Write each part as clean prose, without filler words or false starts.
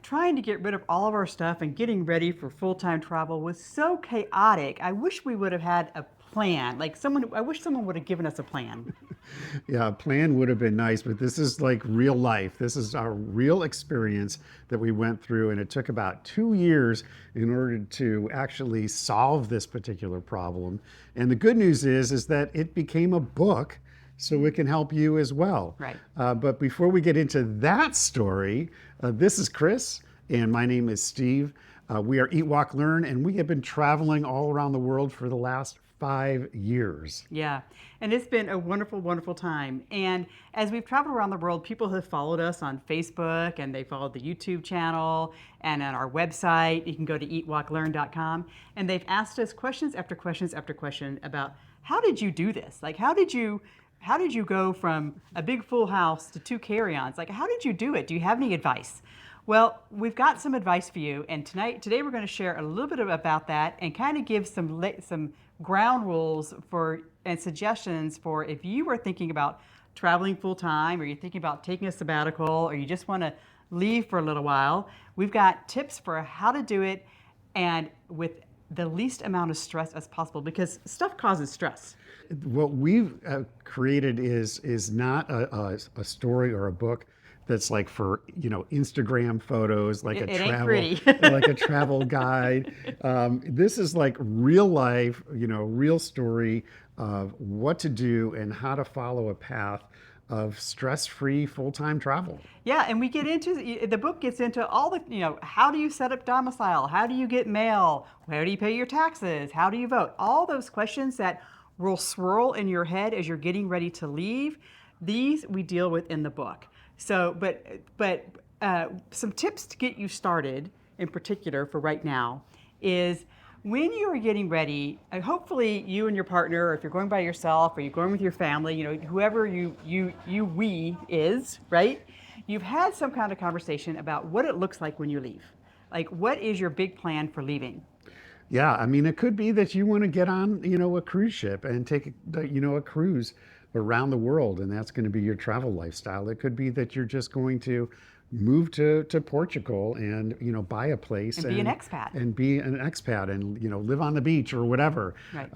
trying to get rid of all of our stuff and getting ready for full-time travel was so chaotic. I wish we would have had a plan. I wish someone would have given us a plan. Yeah, a plan would have been nice, but this is like real life. This is our real experience that we went through, and it took about 2 years in order to actually solve this particular problem. And the good news is that it became a book, so it can help you as well. Right. But before we get into that story, this is Chris, and my name is Steve. We are Eat, Walk, Learn, and we have been traveling all around the world for the last 5 years. Yeah, and it's been a wonderful, wonderful time. And as we've traveled around the world, people have followed us on Facebook, and they followed the YouTube channel and on our website. You can go to eatwalklearn.com, and they've asked us questions after questions after question about how did you do this? Like, how did you go from a big full house to 2 carry-ons? Like, how did you do it? Do you have any advice? Well, we've got some advice for you, and today we're going to share a little bit about that and kind of give some ground rules and suggestions for if you were thinking about traveling full time, or you're thinking about taking a sabbatical, or you just want to leave for a little while. We've got tips for how to do it and with the least amount of stress as possible, because stuff causes stress. What we've created is not a story or a book that's like for Instagram photos, like It ain't pretty. like a travel guide. This is like real life, real story of what to do and how to follow a path of stress-free full-time travel. Yeah, and the book gets into all the, how do you set up domicile? How do you get mail? Where do you pay your taxes? How do you vote? All those questions that will swirl in your head as you're getting ready to leave, these we deal with in the book. So, but some tips to get you started, in particular for right now, is when you are getting ready, hopefully you and your partner, or if you're going by yourself, or you're going with your family, whoever we is, right? You've had some kind of conversation about what it looks like when you leave. Like, what is your big plan for leaving? Yeah, I mean, it could be that you want to get on, a cruise ship and take, a cruise around the world, and that's going to be your travel lifestyle. It could be that you're just going to move to Portugal and buy a place and be an expat and live on the beach or whatever. Right.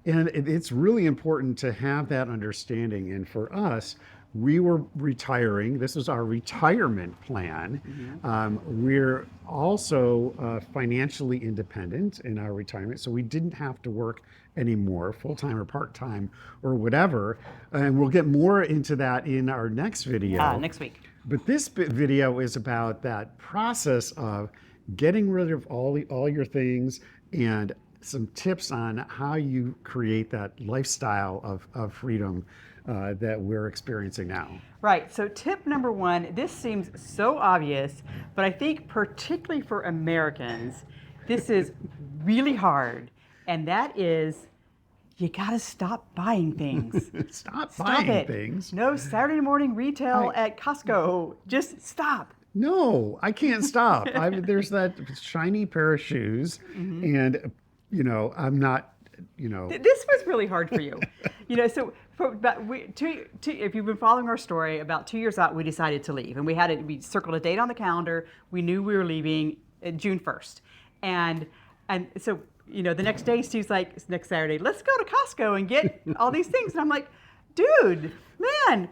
And it's really important to have that understanding. And for us, we were retiring. This was our retirement plan. Mm-hmm. We're also financially independent in our retirement, so we didn't have to work anymore, full-time or part-time or whatever. And we'll get more into that in our next video. Next week. But this video is about that process of getting rid of all your things and some tips on how you create that lifestyle of freedom that we're experiencing now. Right, so tip number one, this seems so obvious, but I think particularly for Americans, this is really hard. And that is, you gotta stop buying things. Stop buying it. Things. No Saturday morning retail at Costco. Just stop. No, I can't stop. There's that shiny pair of shoes, mm-hmm. and I'm not. This was really hard for you. So if you've been following our story, about 2 years out, we decided to leave, and we circled a date on the calendar. We knew we were leaving June 1st, and so. The next day, Steve's like, next Saturday, let's go to Costco and get all these things. And I'm like, dude, man,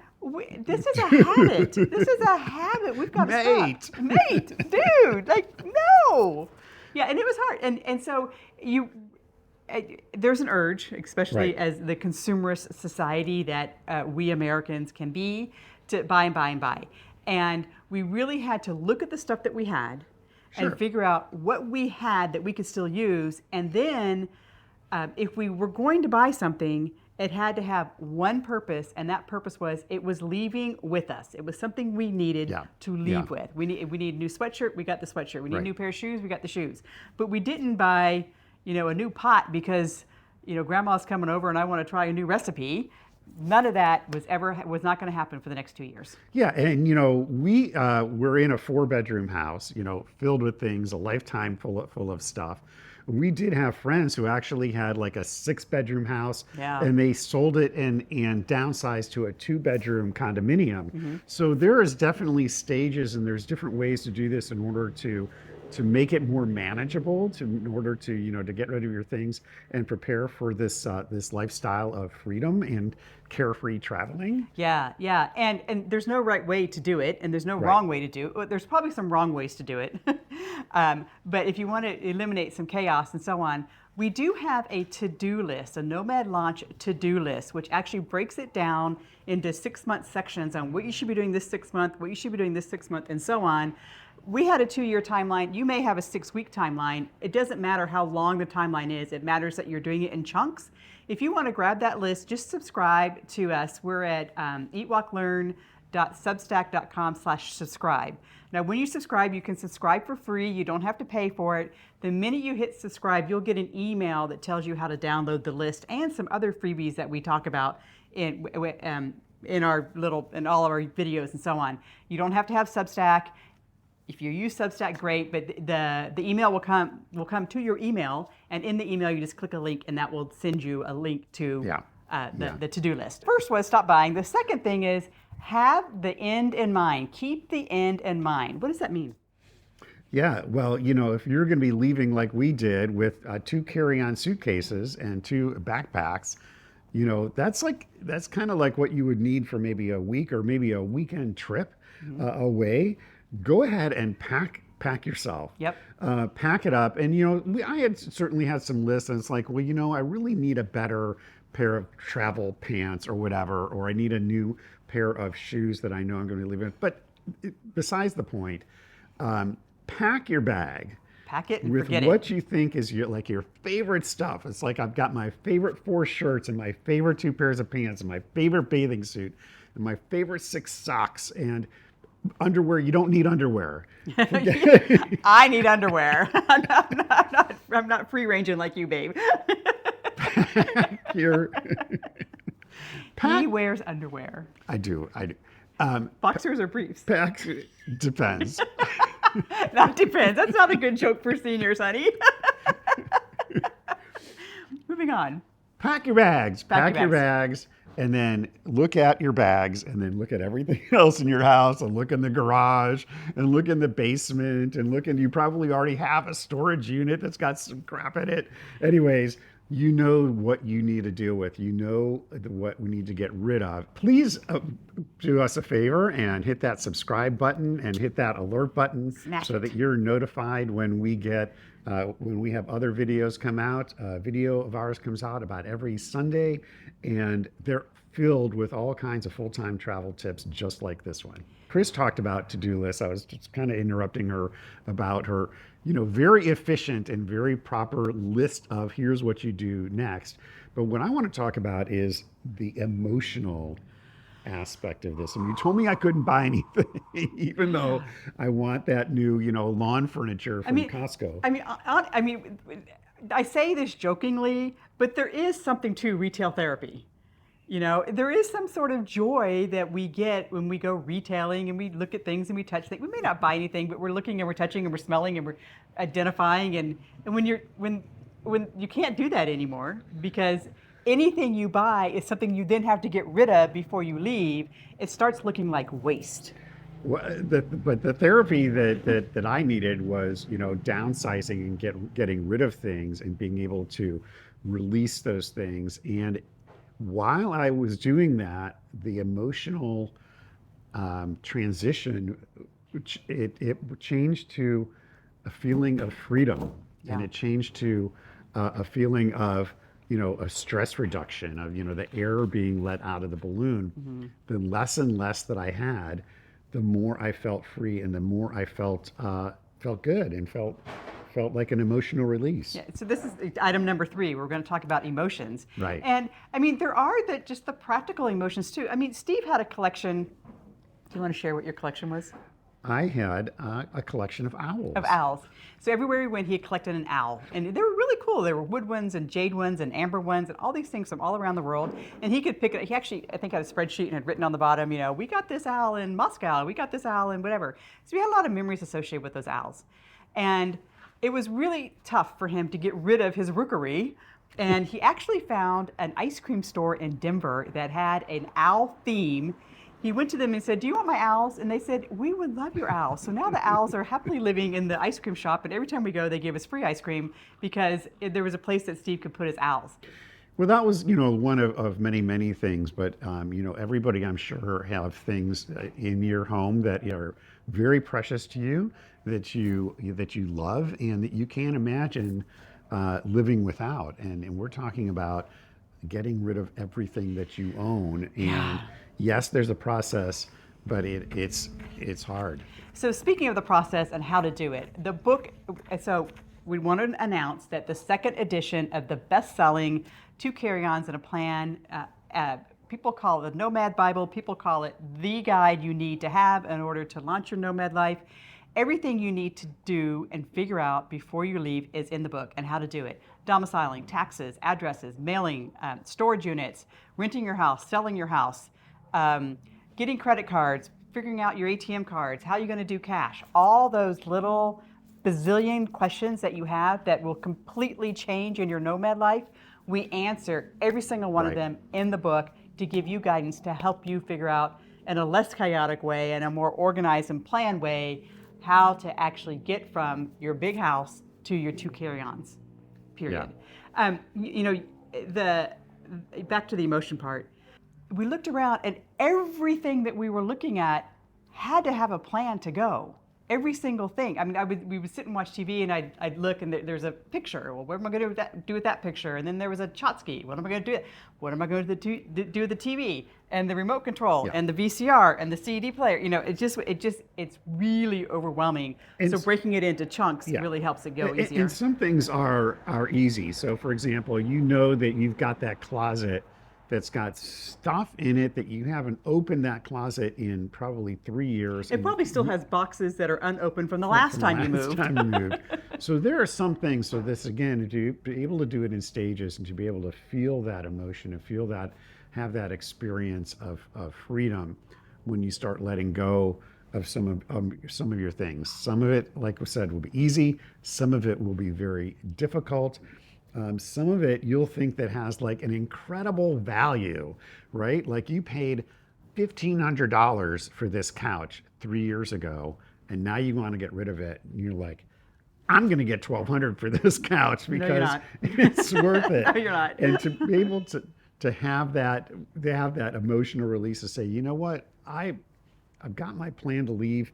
this is a habit. This is a habit. We've got to stop. Mate, dude, like, no. Yeah, and it was hard. And so there's an urge, especially as the consumerist society that we Americans can be, to buy and buy and buy. And we really had to look at the stuff that we had, and figure out what we had that we could still use. And then if we were going to buy something, it had to have one purpose, and that purpose was it was leaving with us. It was something we needed to leave with. We need a new sweatshirt, we got the sweatshirt. We need a new pair of shoes, we got the shoes. But we didn't buy a new pot because grandma's coming over and I want to try a new recipe. None of that was not going to happen for the next 2 years. Yeah, and we're in a 4-bedroom house, filled with things, a lifetime full of stuff. we did have friends who actually had like a 6-bedroom house, Yeah. and they sold it and downsized to a 2-bedroom condominium. So there is definitely stages, and there's different ways to do this in order to make it more manageable, in order to, to get rid of your things and prepare for this lifestyle of freedom and carefree traveling. Yeah, yeah, and there's no right way to do it, and there's no Right. wrong way to do it. There's probably some wrong ways to do it, but if you want to eliminate some chaos and so on, we do have a to-do list, a Nomad launch to-do list, which actually breaks it down into 6-month sections on what you should be doing this 6 month, what you should be doing this 6 month, and so on. We had a 2-year timeline. You may have a 6-week timeline. It doesn't matter how long the timeline is. It matters that you're doing it in chunks. If you want to grab that list, just subscribe to us. We're at eatwalklearn.substack.com/subscribe. Now, when you subscribe, you can subscribe for free. You don't have to pay for it. The minute you hit subscribe, you'll get an email that tells you how to download the list and some other freebies that we talk about in all of our videos and so on. You don't have to have Substack. If you use Substack, great, but the email will come to your email, and in the email you just click a link, and that will send you a link to the to-do list. First was stop buying. The second thing is have the end in mind. Keep the end in mind. What does that mean? Yeah, well, if you're going to be leaving like we did with 2 carry-on suitcases and 2 backpacks, that's kind of like what you would need for maybe a week or maybe a weekend trip away. Go ahead and pack yourself. Yep. Pack it up. And, I had certainly had some lists, and it's like, well, I really need a better pair of travel pants or whatever, or I need a new pair of shoes that I know I'm going to be leaving. But besides the point, pack your bag. Pack it and with forget what it. you think is your favorite stuff. It's like I've got my favorite 4 shirts and my favorite 2 pairs of pants and my favorite bathing suit and my favorite 6 socks and underwear. You don't need underwear. I need underwear. I'm not free ranging like you, babe. He wears underwear. I do. Boxers or briefs? Pack depends. That depends. That's not a good joke for seniors, honey. Moving on. Pack your bags. Pack your bags. And then look at your bags, and then look at everything else in your house, and look in the garage, and look in the basement, and you probably already have a storage unit that's got some crap in it. Anyways, you know what you need to deal with. You know what we need to get rid of. Please do us a favor and hit that subscribe button and hit that alert button so that you're notified when we get when we have other videos come out. A video of ours comes out about every Sunday, and they're filled with all kinds of full-time travel tips just like this one. Chris talked about to-do lists. I was just kind of interrupting her about her, very efficient and very proper list of here's what you do next. But what I want to talk about is the emotional aspect of this. And you told me I couldn't buy anything, even though I want that new, lawn furniture from Costco. I say this jokingly, but there is something to retail therapy. There is some sort of joy that we get when we go retailing and we look at things and we touch things. We may not buy anything, but we're looking and we're touching and we're smelling and we're identifying. And when you can't do that anymore, because anything you buy is something you then have to get rid of before you leave, it starts looking like waste. Well, but the therapy that I needed was, downsizing and getting rid of things and being able to release those things. And while I was doing that, the emotional transition, it changed to a feeling of freedom, and it changed to a feeling of, a stress reduction of, the air being let out of the balloon. The less and less that I had, the more I felt free, and the more I felt good and felt like an emotional release. Yeah, so this is item number 3. We're going to talk about emotions. Right. And there are just the practical emotions too. Steve had a collection. Do you want to share what your collection was? I had a collection of owls. Of owls. So everywhere he went, he collected an owl. And they were really cool. There were wood ones and jade ones and amber ones and all these things from all around the world. And he could pick it. He actually, I think, had a spreadsheet and had written on the bottom, we got this owl in Moscow. We got this owl in whatever. So we had a lot of memories associated with those owls. And it was really tough for him to get rid of his rookery. And he actually found an ice cream store in Denver that had an owl theme. He went to them and said, "Do you want my owls?" And they said, "We would love your owls." So now the owls are happily living in the ice cream shop. And every time we go, they give us free ice cream because there was a place that Steve could put his owls. Well, that was, one of many, many things, but, everybody, I'm sure, have things in your home that are very precious to you, that you love, and that you can't imagine living without. And we're talking about getting rid of everything that you own. And yes, there's a process, but it's hard. So speaking of the process and how to do it, the book, so we want to announce that the second edition of the best-selling Two Carry-ons And A Plan, people call it the Nomad Bible, people call it the guide you need to have in order to launch your nomad life. Everything you need to do and figure out before you leave is in the book, and how to do it. Domiciling, taxes, addresses, mailing, storage units, renting your house, selling your house, getting credit cards, figuring out your ATM cards, how you're going to do cash. All those little bazillion questions that you have that will completely change in your nomad life, we answer every single one of them in the book to give you guidance to help you figure out in a less chaotic way and a more organized and planned way how to actually get from your big house to your two carry-ons, period. Yeah. Back to the emotion part, we looked around and everything that we were looking at had to have a plan to go. Every single thing. I mean, we would sit and watch TV, and I'd look, and there's a picture. Well, what am I going to do with that picture? And then there was a Chotsky. What am I going to do? What am I going to do with the TV and the remote control and the VCR and the CD player? It's really overwhelming. And so breaking it into chunks really helps it go easier. And some things are easy. So, for example, that you've got that closet that's got stuff in it that you haven't opened that closet in probably 3 years. It probably still has boxes that are unopened from the last time you moved. So there are some things, so this again, to be able to do it in stages and to be able to feel that emotion and have that experience of freedom when you start letting go of some of your things. Some of it, like we said, will be easy. Some of it will be very difficult. Some of it you'll think that has like an incredible value, right? Like you paid $1,500 for this couch 3 years ago, and now you want to get rid of it. And you're like, I'm going to get $1,200 for this couch because it's worth it. No, you're not. And to be able to have that emotional release to say, you know what, I've got my plan to leave.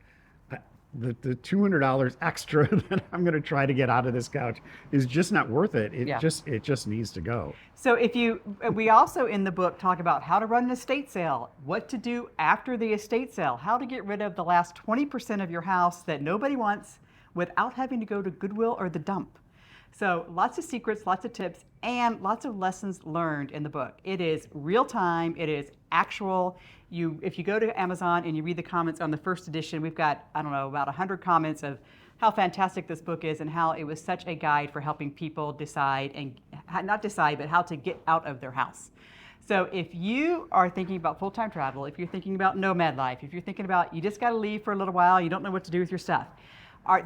The $200 extra that I'm going to try to get out of this couch is just not worth it. It just needs to go. So we also in the book talk about how to run an estate sale, what to do after the estate sale, how to get rid of the last 20% of your house that nobody wants without having to go to Goodwill or the dump. So lots of secrets, lots of tips, and lots of lessons learned in the book. It is real time. It is actual. If you go to Amazon and you read the comments on the first edition, we've got, about 100 comments of how fantastic this book is and how it was such a guide for helping people decide, and not decide, but how to get out of their house. So if you are thinking about full-time travel, if you're thinking about nomad life, if you're thinking about you just got to leave for a little while, you don't know what to do with your stuff,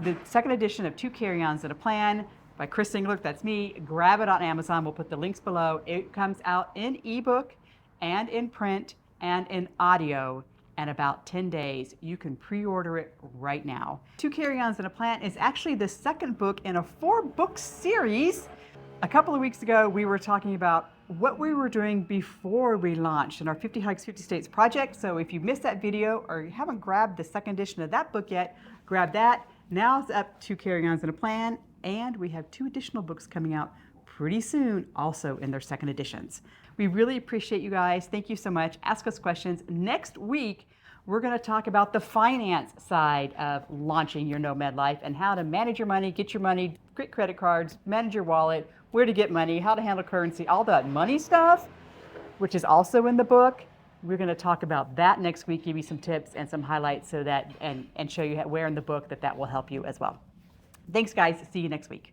the second edition of Two Carry-ons And A Plan by Chris Englert, that's me. Grab it on Amazon. We'll put the links below. It comes out in ebook and in print and in audio in about 10 days. You can pre-order it right now. Two Carry-ons And A Plan is actually the second book in a 4-book series. A couple of weeks ago, we were talking about what we were doing before we launched in our 50 Hikes, 50 States project. So if you missed that video or you haven't grabbed the second edition of that book yet, grab that. Now it's up to Carry-ons And A Plan. And we have 2 additional books coming out pretty soon, also in their second editions. We really appreciate you guys. Thank you so much. Ask us questions. Next week, we're going to talk about the finance side of launching your nomad life and how to manage your money, get your money, create credit cards, manage your wallet, where to get money, how to handle currency, all that money stuff, which is also in the book. We're going to talk about that next week, give you some tips and some highlights so that and show you where in the book that will help you as well. Thanks, guys. See you next week.